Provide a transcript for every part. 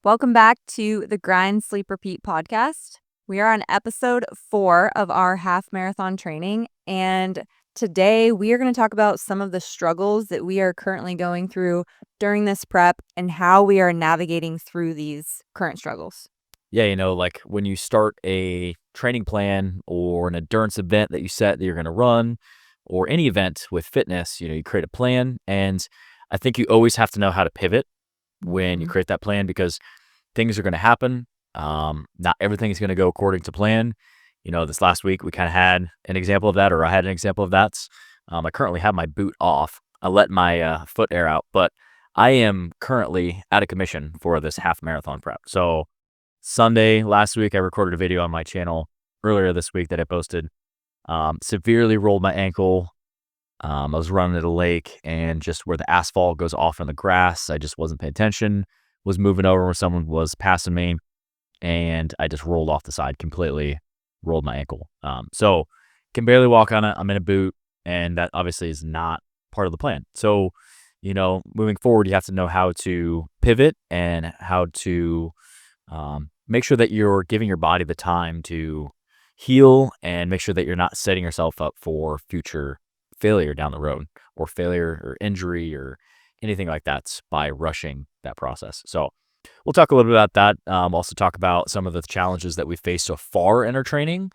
Welcome back to the Grind, Sleep, Repeat podcast. We are on episode 4 of our half marathon training, and today we are going to talk about some of the struggles that we are currently going through during this prep and how we are navigating through these current struggles. Yeah, like when you start a training plan or an endurance event that you set that you're going to run, or any event with fitness, you create a plan. And I think you always have to know how to pivot when you create that plan because things are going to happen. Not everything is going to go according to plan. This last week we kind of had an example of that, or I had an example of that. I currently have my boot off. I let my foot air out, but I am currently out of commission for this half marathon prep. So Sunday last week, I recorded a video on my channel earlier this week that I posted. Severely rolled my ankle. I was running at a lake, and just where the asphalt goes off in the grass, I just wasn't paying attention, was moving over where someone was passing me, and I just rolled off the side, completely rolled my ankle. So can barely walk on it. I'm in a boot, and that obviously is not part of the plan. So, moving forward, you have to know how to pivot and how to make sure that you're giving your body the time to heal, and make sure that you're not setting yourself up for future failure down the road, or failure or injury or anything like that by rushing that process. So we'll talk a little bit about that. Also talk about some of the challenges that we faced so far in our training,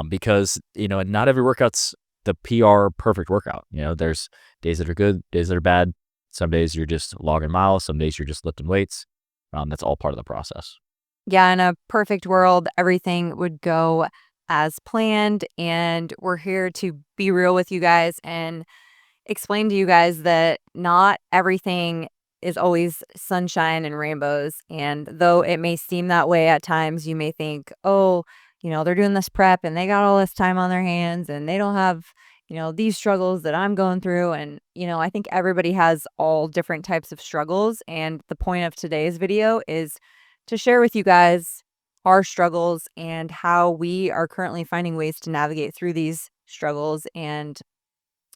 because, not every workout's the PR perfect workout. There's days that are good, days that are bad. Some days you're just logging miles. Some days you're just lifting weights. That's all part of the process. Yeah, in a perfect world, everything would go as planned, and we're here to be real with you guys and explain to you guys that not everything is always sunshine and rainbows. And though it may seem that way at times, you may think, oh, they're doing this prep and they got all this time on their hands and they don't have, these struggles that I'm going through. And, I think everybody has all different types of struggles. And the point of today's video is to share with you guys our struggles and how we are currently finding ways to navigate through these struggles. And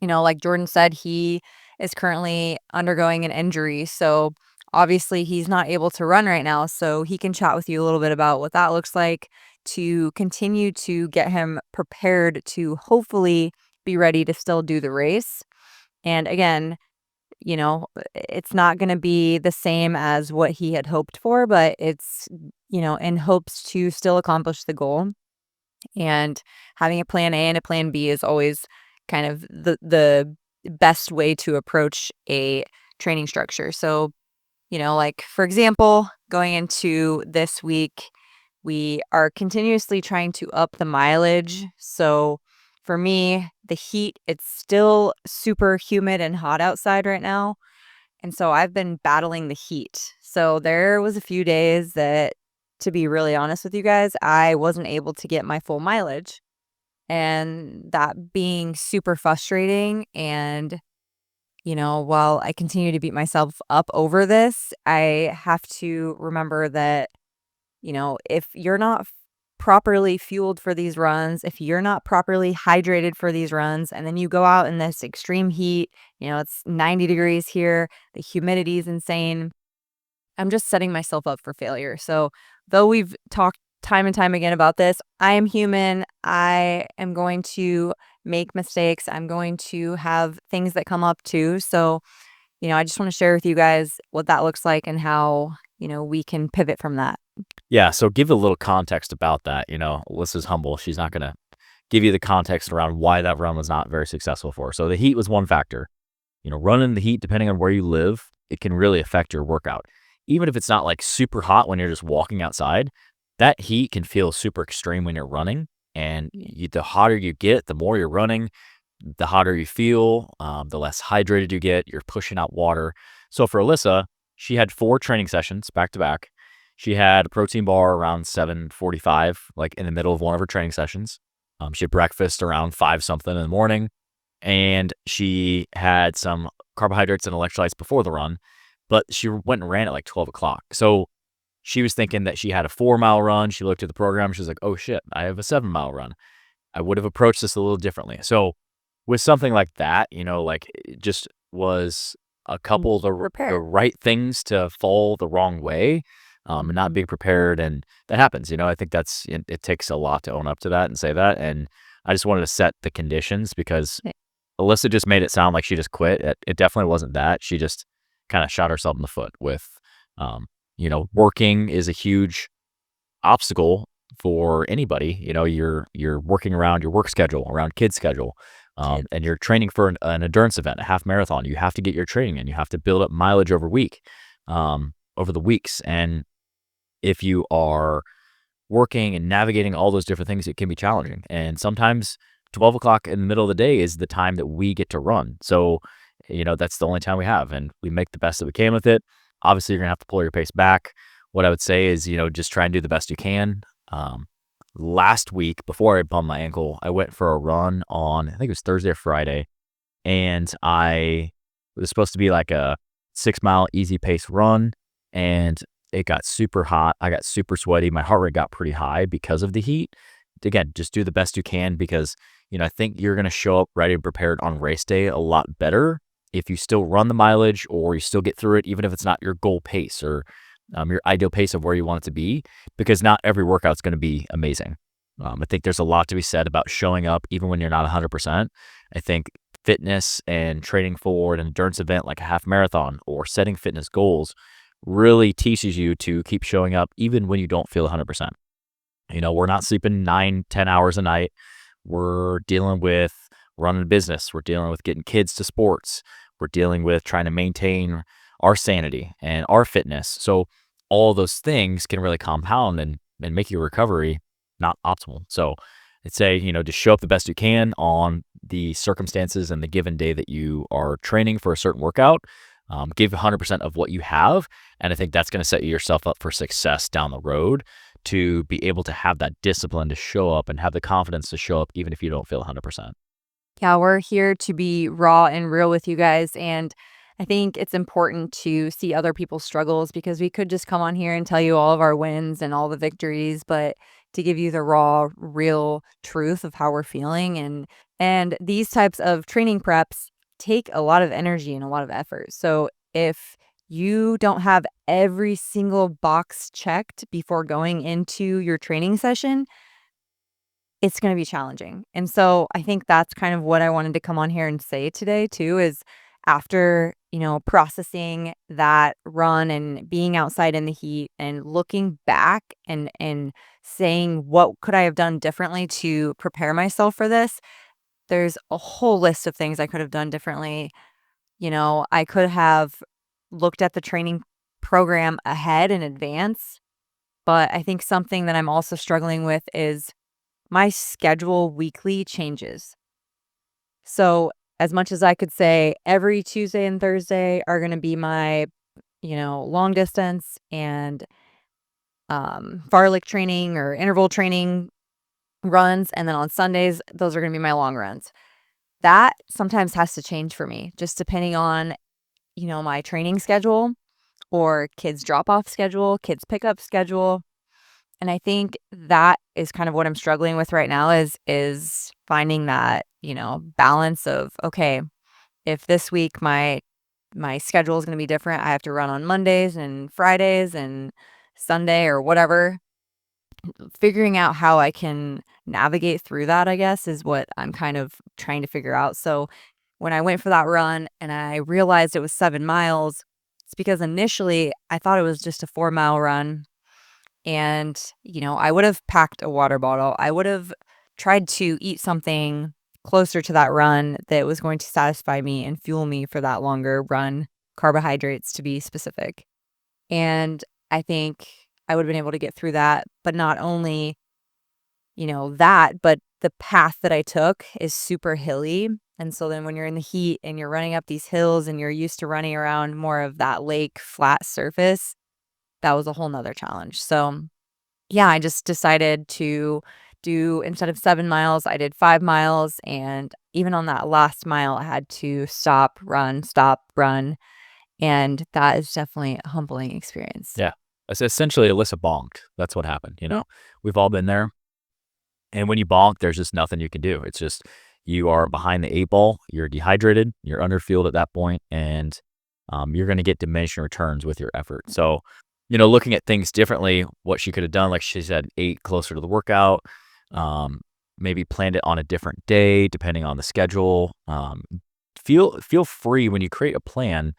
like Jordan said, he is currently undergoing an injury. So obviously he's not able to run right now. So he can chat with you a little bit about what that looks like to continue to get him prepared to hopefully be ready to still do the race. And again, it's not going to be the same as what he had hoped for, but it's, in hopes to still accomplish the goal. And having a plan A and a plan B is always kind of the best way to approach a training structure. So, like for example, going into this week, we are continuously trying to up the mileage. So for me, the heat, it's still super humid and hot outside right now. And so I've been battling the heat. So there was a few days that, to be really honest with you guys, I wasn't able to get my full mileage. And that being super frustrating. And, while I continue to beat myself up over this, I have to remember that, if you're not properly fueled for these runs, if you're not properly hydrated for these runs, and then you go out in this extreme heat, it's 90 degrees here, the humidity is insane. I'm just setting myself up for failure. So though we've talked time and time again about this, I am human. I am going to make mistakes. I'm going to have things that come up too. So, I just want to share with you guys what that looks like and how, we can pivot from that. Yeah, so give a little context about that. Alyssa's humble. She's not going to give you the context around why that run was not very successful for her. So the heat was one factor. Running the heat, depending on where you live, it can really affect your workout. Even if it's not like super hot when you're just walking outside, that heat can feel super extreme when you're running. And the hotter you get, the more you're running, the hotter you feel, the less hydrated you get. You're pushing out water. So for Alyssa, she had 4 training sessions back to back. She had a protein bar around 7:45, like in the middle of one of her training sessions. She had breakfast around 5 something in the morning, and she had some carbohydrates and electrolytes before the run, but she went and ran at like 12 o'clock. So she was thinking that she had a 4-mile run. She looked at the program. She was like, oh shit, I have a 7-mile run. I would have approached this a little differently. So with something like that, it just was a couple of the right things to fall the wrong way. and not being prepared. And that happens. I think it takes a lot to own up to that and say that. And I just wanted to set the conditions because Eh, Alyssa just made it sound like she just quit. It definitely wasn't that. She just kind of shot herself in the foot with, um, working is a huge obstacle for anybody. You're working around your work schedule, around kids' schedule, Kid. and you're training for an endurance event, a half marathon. You have to get your training in. You have to build up mileage over the weeks. And if you are working and navigating all those different things, it can be challenging. And sometimes 12 o'clock in the middle of the day is the time that we get to run. So, that's the only time we have, and we make the best that we can with it. Obviously, you're going to have to pull your pace back. What I would say is, just try and do the best you can. Last week, before I bumped my ankle, I went for a run on, I think it was Thursday or Friday, and it was supposed to be like a 6 mile easy pace run, and it got super hot. I got super sweaty. My heart rate got pretty high because of the heat. Again, just do the best you can because, I think you're going to show up ready and prepared on race day a lot better if you still run the mileage or you still get through it, even if it's not your goal pace or your ideal pace of where you want it to be, because not every workout's going to be amazing. I think there's a lot to be said about showing up even when you're not 100%. I think fitness and training for an endurance event like a half marathon or setting fitness goals really teaches you to keep showing up even when you don't feel 100%. We're not sleeping 9-10 hours a night. We're dealing with running a business. We're dealing with getting kids to sports. We're dealing with trying to maintain our sanity and our fitness. So all those things can really compound and make your recovery not optimal. So I'd say, just show up the best you can on the circumstances and the given day that you are training for a certain workout. Give 100% of what you have. And I think that's going to set yourself up for success down the road to be able to have that discipline to show up and have the confidence to show up even if you don't feel 100%. Yeah, we're here to be raw and real with you guys. And I think it's important to see other people's struggles because we could just come on here and tell you all of our wins and all the victories, but to give you the raw, real truth of how we're feeling. And these types of training preps take a lot of energy and a lot of effort. So if you don't have every single box checked before going into your training session, it's going to be challenging. And so I think that's kind of what I wanted to come on here and say today too is after, processing that run and being outside in the heat and looking back and saying what could I have done differently to prepare myself for this? There's a whole list of things I could have done differently. I could have looked at the training program ahead in advance, but I think something that I'm also struggling with is my schedule weekly changes. So, as much as I could say every Tuesday and Thursday are going to be my, long distance and fartlek training or interval training runs, and then on Sundays, those are going to be my long runs. That sometimes has to change for me, just depending on, my training schedule or kids drop off schedule, kids pickup schedule. And I think that is kind of what I'm struggling with right now is finding that, balance of, okay, if this week my schedule is going to be different, I have to run on Mondays and Fridays and Sunday or whatever. Figuring out how I can navigate through that, I guess, is what I'm kind of trying to figure out. So when I went for that run and I realized it was 7 miles, it's because initially I thought it was just a 4-mile run. And, I would have packed a water bottle. I would have tried to eat something closer to that run that was going to satisfy me and fuel me for that longer run, carbohydrates to be specific. And I think I would have been able to get through that. But not only, that, but the path that I took is super hilly. And so then when you're in the heat and you're running up these hills and you're used to running around more of that lake flat surface, that was a whole nother challenge. So yeah, I just decided to do instead of 7 miles, I did 5 miles. And even on that last mile, I had to stop, run. And that is definitely a humbling experience. Yeah. It's essentially Alyssa bonked. That's what happened. We've all been there. And when you bonk, there's just nothing you can do. It's just you are behind the 8 ball. You're dehydrated. You're underfueled at that point, and you're going to get diminishing returns with your effort. So looking at things differently, what she could have done, like she said, ate closer to the workout, um, maybe planned it on a different day, depending on the schedule. Feel free when you create a plan,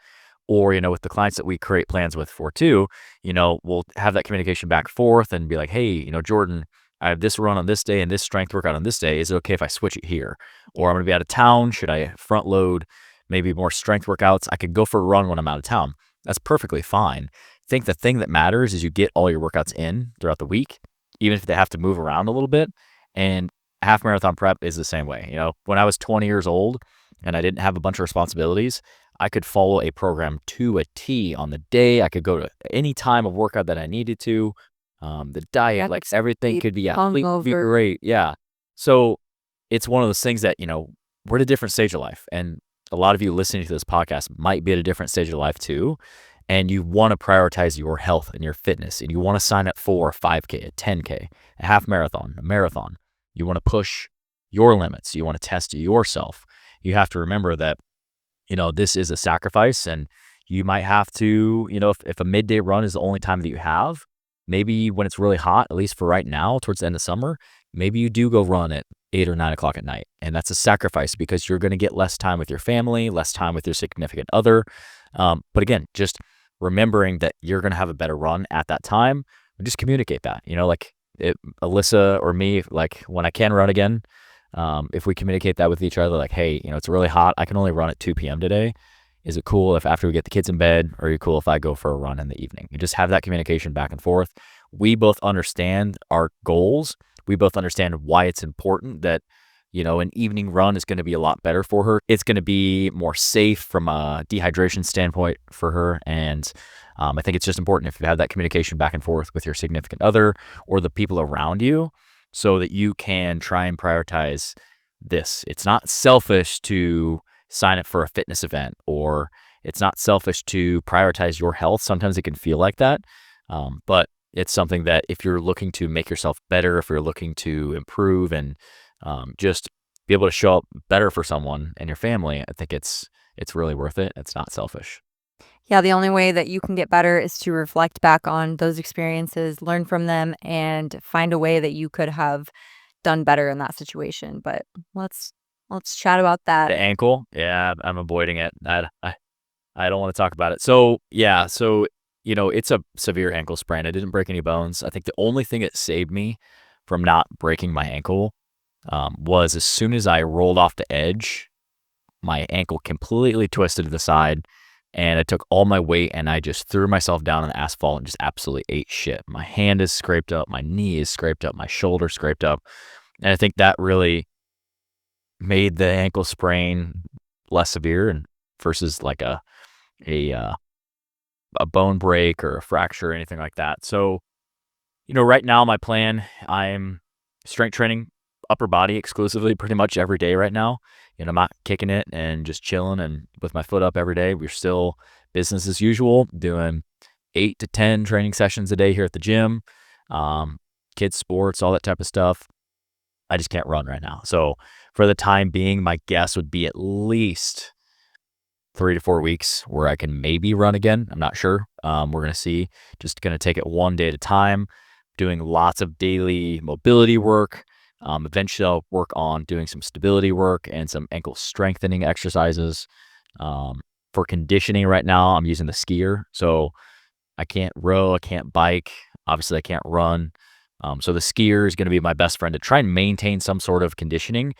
or with the clients that we create plans with for too. We'll have that communication back and forth and be like, hey, Jordan, I have this run on this day and this strength workout on this day. Is it okay if I switch it here? Or I'm going to be out of town. Should I front load maybe more strength workouts? I could go for a run when I'm out of town. That's perfectly fine. I think the thing that matters is you get all your workouts in throughout the week, even if they have to move around a little bit. And half marathon prep is the same way. When I was 20 years old and I didn't have a bunch of responsibilities, I could follow a program to a T on the day. I could go to any time of workout that I needed to. The diet, like everything could be great. Yeah. So it's one of those things that, we're at a different stage of life. And a lot of you listening to this podcast might be at a different stage of life too. And you want to prioritize your health and your fitness. And you want to sign up for a 5K, a 10K, a half marathon, a marathon. You want to push your limits. You want to test yourself. You have to remember that, this is a sacrifice, and you might have to, if a midday run is the only time that you have, maybe when it's really hot, at least for right now, towards the end of summer, maybe you do go run at 8 or 9 o'clock at night. And that's a sacrifice because you're going to get less time with your family, less time with your significant other. But again, just remembering that you're going to have a better run at that time, just communicate that, Alyssa or me, like when I can run again, if we communicate that with each other, like, hey, it's really hot. I can only run at 2 p.m. today. Is it cool if after we get the kids in bed, or are you cool if I go for a run in the evening? You just have that communication back and forth. We both understand our goals. We both understand why it's important that, an evening run is going to be a lot better for her. It's going to be more safe from a dehydration standpoint for her. And I think it's just important if you have that communication back and forth with your significant other or the people around you, so that you can try and prioritize this. It's not selfish to sign up for a fitness event, or it's not selfish to prioritize your health. Sometimes it can feel like that. But it's something that if you're looking to make yourself better, if you're looking to improve and just be able to show up better for someone and your family, I think it's really worth it. It's not selfish. Yeah, the only way that you can get better is to reflect back on those experiences, learn from them, and find a way that you could have done better in that situation. But let's chat about that. The ankle, yeah, I'm avoiding it. I don't want to talk about it. So yeah, it's a severe ankle sprain. I didn't break any bones. I think the only thing that saved me from not breaking my ankle was as soon as I rolled off the edge, my ankle completely twisted to the side, and I took all my weight and I just threw myself down on the asphalt and just absolutely ate shit. My hand is scraped up, my knee is scraped up, my shoulder scraped up. And I think that really made the ankle sprain less severe and versus like a bone break or a fracture or anything like that. So, right now my plan, I'm strength training upper body exclusively pretty much every day right now. I'm not kicking it and just chilling and with my foot up every day. We're still business as usual, doing 8 to 10 training sessions a day here at the gym, kids sports, all that type of stuff. I just can't run right now. So for the time being, my guess would be at least 3 to 4 weeks where I can maybe run again. I'm not sure. We're going to see. Just going to take it one day at a time, doing lots of daily mobility work. Eventually I'll work on doing some stability work and some ankle strengthening exercises. For conditioning right now, I'm using the skier. So I can't row, I can't bike. Obviously I can't run. So the skier is going to be my best friend to try and maintain some sort of conditioning.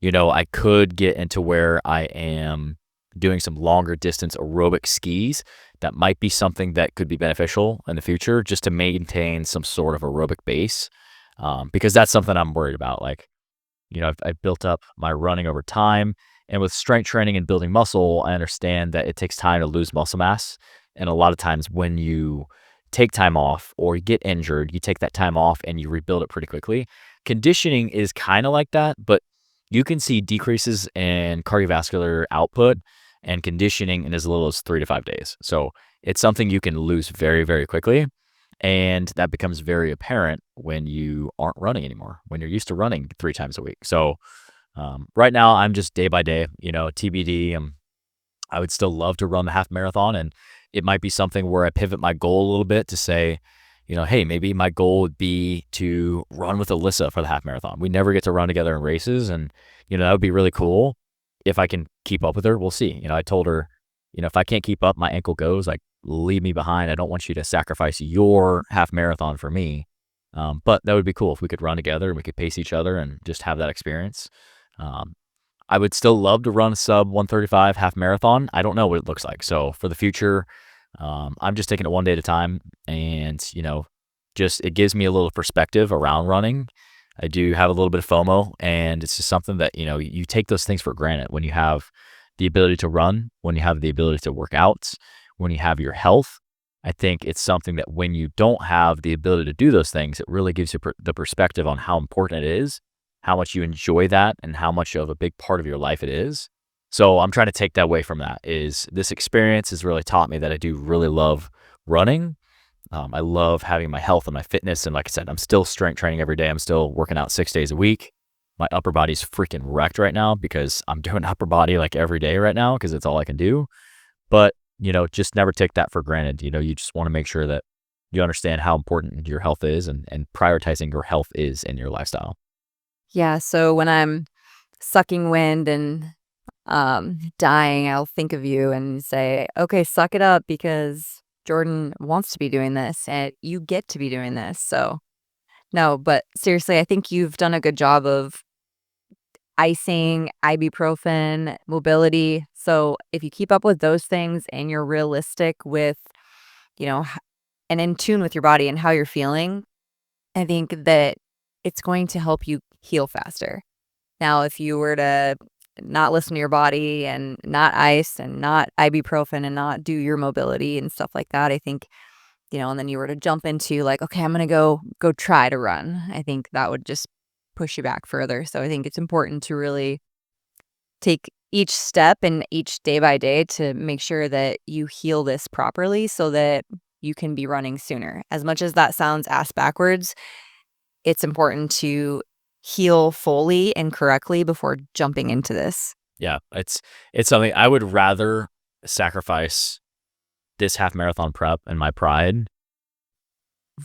I could get into where I am doing some longer distance aerobic skis. That might be something that could be beneficial in the future, just to maintain some sort of aerobic base. Because that's something I'm worried about. Like, I've built up my running over time, and with strength training and building muscle, I understand that it takes time to lose muscle mass. And a lot of times when you take time off or you get injured, you take that time off and you rebuild it pretty quickly. Conditioning is kind of like that, but you can see decreases in cardiovascular output and conditioning in as little as 3 to 5 days. So it's something you can lose very, very quickly. And that becomes very apparent when you aren't running anymore, when you're used to running 3 times a week. So right now I'm just day by day, TBD. I would still love to run the half marathon and it might be something where I pivot my goal a little bit to say, hey, maybe my goal would be to run with Alyssa for the half marathon. We never get to run together in races, and that would be really cool if I can keep up with her. We'll see. I told her, if I can't keep up, my ankle goes, like, leave me behind. I don't want you to sacrifice your half marathon for me. But that would be cool if we could run together and we could pace each other and just have that experience. I would still love to run a sub 135 half marathon. I don't know what it looks like. So for the future, I'm just taking it one day at a time, and just it gives me a little perspective around running. I do have a little bit of FOMO, and it's just something that you take those things for granted when you have the ability to run, when you have the ability to work out, when you have your health. I think it's something that when you don't have the ability to do those things, it really gives you the perspective on how important it is, how much you enjoy that, and how much of a big part of your life it is. So I'm trying to take that away from that. Is this experience has really taught me that I do really love running. I love having my health and my fitness. And like I said, I'm still strength training every day. I'm still working out 6 days a week. My upper body's freaking wrecked right now because I'm doing upper body like every day right now because it's all I can do. But, just never take that for granted. You just want to make sure that you understand how important your health is and prioritizing your health is in your lifestyle. Yeah. So when I'm sucking wind and dying, I'll think of you and say, okay, suck it up because Jordan wants to be doing this and you get to be doing this. So no, but seriously, I think you've done a good job of icing, ibuprofen, mobility. So if you keep up with those things and you're realistic with, and in tune with your body and how you're feeling, I think that it's going to help you heal faster. Now, if you were to not listen to your body and not ice and not ibuprofen and not do your mobility and stuff like that, I think, and then you were to jump into like, okay, I'm going to go try to run. I think that would just push you back further. So I think it's important to really take each step and each day by day to make sure that you heal this properly so that you can be running sooner. As much as that sounds ass backwards, it's important to heal fully and correctly before jumping into this. Yeah, it's something I would rather sacrifice this half marathon prep and my pride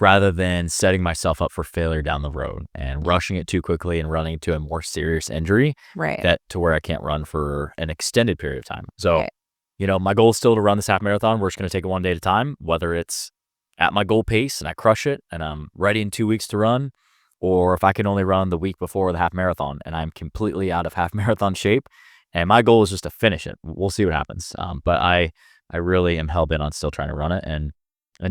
rather than setting myself up for failure down the road and rushing it too quickly and running to a more serious injury Right. that to where I can't run for an extended period of time. So, Right. My goal is still to run this half marathon. We're just going to take it one day at a time, whether it's at my goal pace and I crush it and I'm ready in 2 weeks to run, or if I can only run the week before the half marathon and I'm completely out of half marathon shape. And my goal is just to finish it. We'll see what happens. But I really am hell bent on still trying to run it and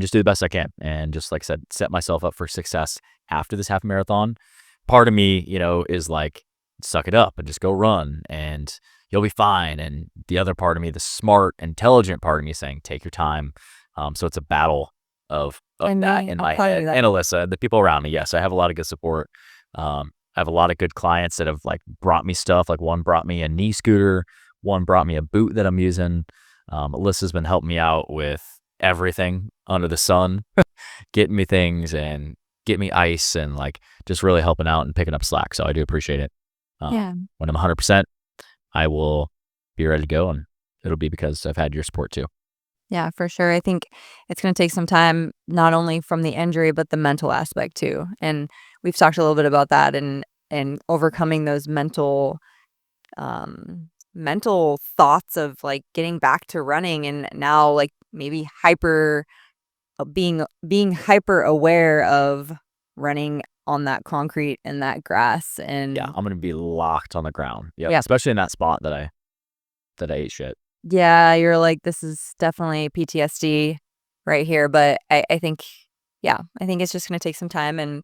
just do the best I can. And just like I said, set myself up for success after this half marathon. Part of me, is like, suck it up and just go run and you'll be fine. And the other part of me, the smart, intelligent part of me is saying, take your time. So it's a battle of that in my head. And Alyssa, the people around me. Yes, I have a lot of good support. I have a lot of good clients that have like brought me stuff. Like one brought me a knee scooter, one brought me a boot that I'm using. Alyssa's been helping me out with everything under the sun, getting me things and get me ice and like just really helping out and picking up slack. So I do appreciate it. Yeah. When I'm 100%, I will be ready to go, and it'll be because I've had your support too. Yeah, for sure. I think it's going to take some time, not only from the injury, but the mental aspect too. And we've talked a little bit about that and overcoming those mental thoughts of like getting back to running and now like maybe being hyper aware of running on that concrete and that grass. And Yeah, I'm going to be locked on the ground. Yep. Yeah. Especially in that spot that I ate shit. yeah, you're like, this is definitely PTSD right here. But I think, yeah, I think it's just going to take some time. And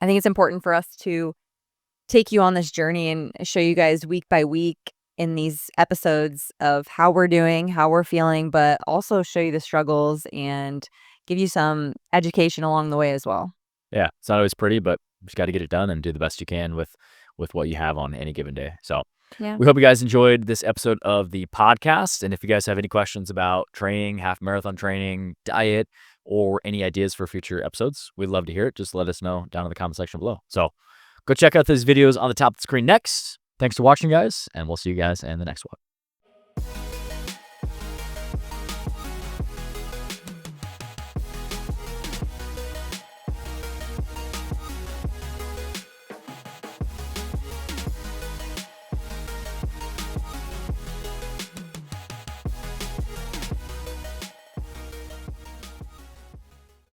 I think it's important for us to take you on this journey and show you guys week by week in these episodes of how we're doing, how we're feeling, but also show you the struggles and give you some education along the way as well. Yeah, it's not always pretty, but you just got to get it done and do the best you can with what you have on any given day. So Yeah. we hope you guys enjoyed this episode of the podcast. And if you guys have any questions about training, half marathon training, diet, or any ideas for future episodes, we'd love to hear it. Just let us know down in the comment section below. So go check out those videos on the top of the screen next. Thanks for watching, guys, and we'll see you guys in the next one.